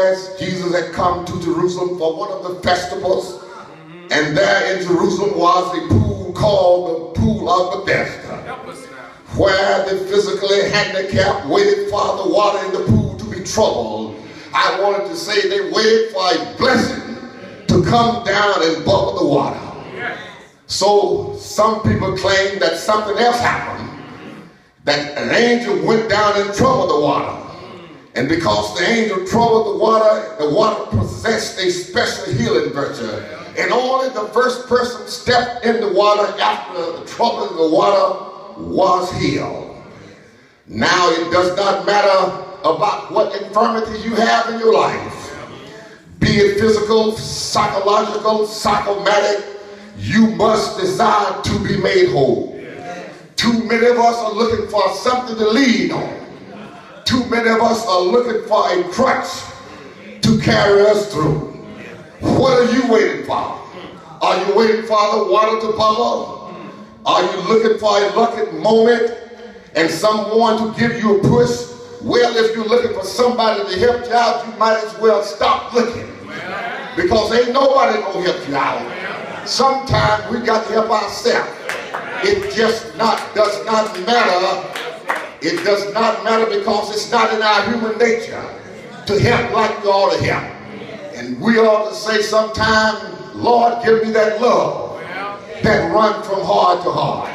as Jesus had come to Jerusalem for one of the festivals, and there in Jerusalem was a pool called the Pool of Bethesda, where the physically handicapped waited for the water in the pool to be troubled. I wanted to say they waited for a blessing to come down and bubble the water. So some people claim that something else happened, that an angel went down and troubled the water. And because the angel troubled the water possessed a special healing virtue. And only the first person stepped in the water after the troubling of the water was healed. Now it does not matter about what infirmities you have in your life, be it physical, psychological, psychomatic, you must desire to be made whole. Too many of us are looking for something to lean on. Too many of us are looking for a crutch to carry us through. What are you waiting for? Are you waiting for the water to bubble? Are you looking for a lucky moment and someone to give you a push? Well, if you're looking for somebody to help you out, you might as well stop looking, because ain't nobody gonna help you out. Sometimes we got to help ourselves. It just does not matter. It does not matter because it's not in our human nature to help like we ought to help. And we ought to say sometime, Lord, give me that love that runs from heart to heart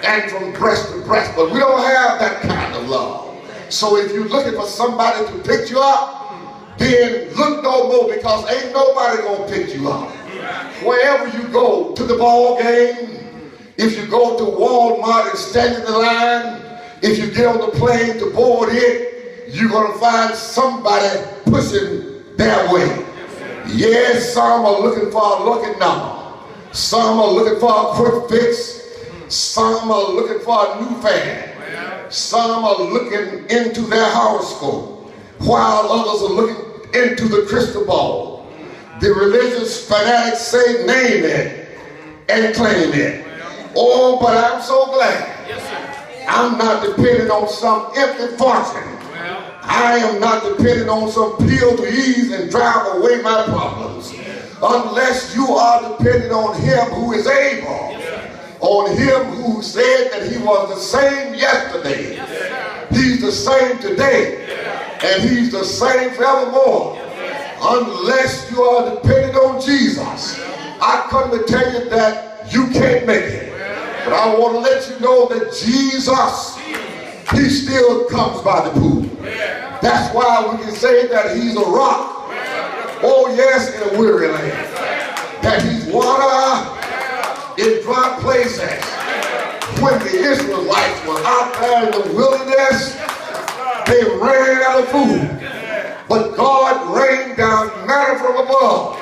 and from breast to breast. But we don't have that kind of love. So if you're looking for somebody to pick you up, then look no more, because ain't nobody gonna pick you up. Wherever you go, to the ball game, if you go to Walmart and stand in the line, if you get on the plane to board it, you're gonna find somebody pushing their way. Yes, some are looking for a lucky number. Some are looking for a quick fix. Some are looking for a new fad. Some are looking into their horoscope, while others are looking into the crystal ball. The religious fanatics say, name it and claim it. Oh, but I'm so glad I'm not depending on some empty fortune. I am not depending on some pill to ease and drive away my problems. Unless you are depending on him who is able, on him who said that he was the same yesterday, he's the same today, and he's the same forevermore. Unless you are dependent on Jesus, I come to tell you that you can't make it. But I want to let you know that Jesus, he still comes by the pool. That's why we can say that he's a rock. Oh yes, in a weary land. That he's water in dry places. When the Israelites were out there in the wilderness, they ran out of food. But God rained down manna from above.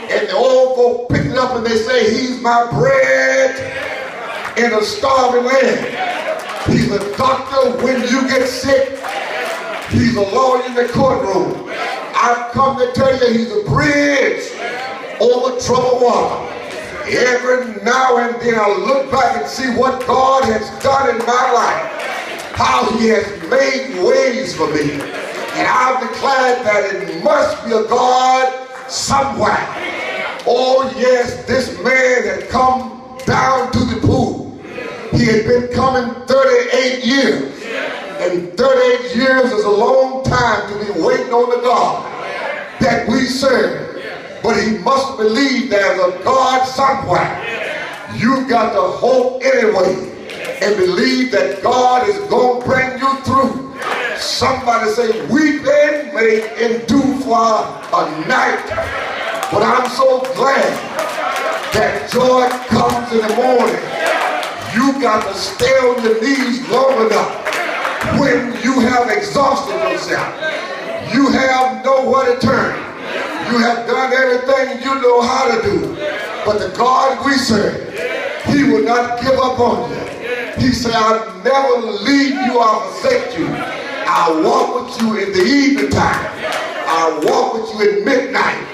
And the old folk picked it up and they say, he's my bread in a starving land. He's a doctor when you get sick. He's a lawyer in the courtroom. I've come to tell you he's a bridge over troubled water. Every now and then I look back and see what God has done in my life, how he has made ways for me. And I've declared that it must be a God somewhere. Oh yes, this man had come down to the pool. He had been coming 38 years. And 38 years is a long time to be waiting on the God that we serve. But he must believe there's a God somewhere. You've got to hope anyway and believe that God is going to bring you through. Somebody say, weeping may endure for a night, but I'm so glad that joy comes in the morning. You got to stay on your knees long enough. When you have exhausted yourself, you have nowhere to turn. You have done everything you know how to do. But the God we serve, he will not give up on you. He said, I'll never leave you or forsake you. I'll walk with you in the evening time. I'll walk with you at midnight.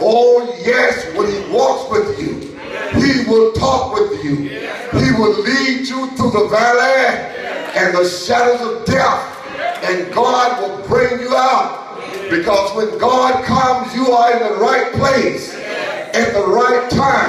Oh yes, when he walks with you, he will talk with you. He will lead you through the valley and the shadows of death. And God will bring you out Because when God comes, you are in the right place at the right time.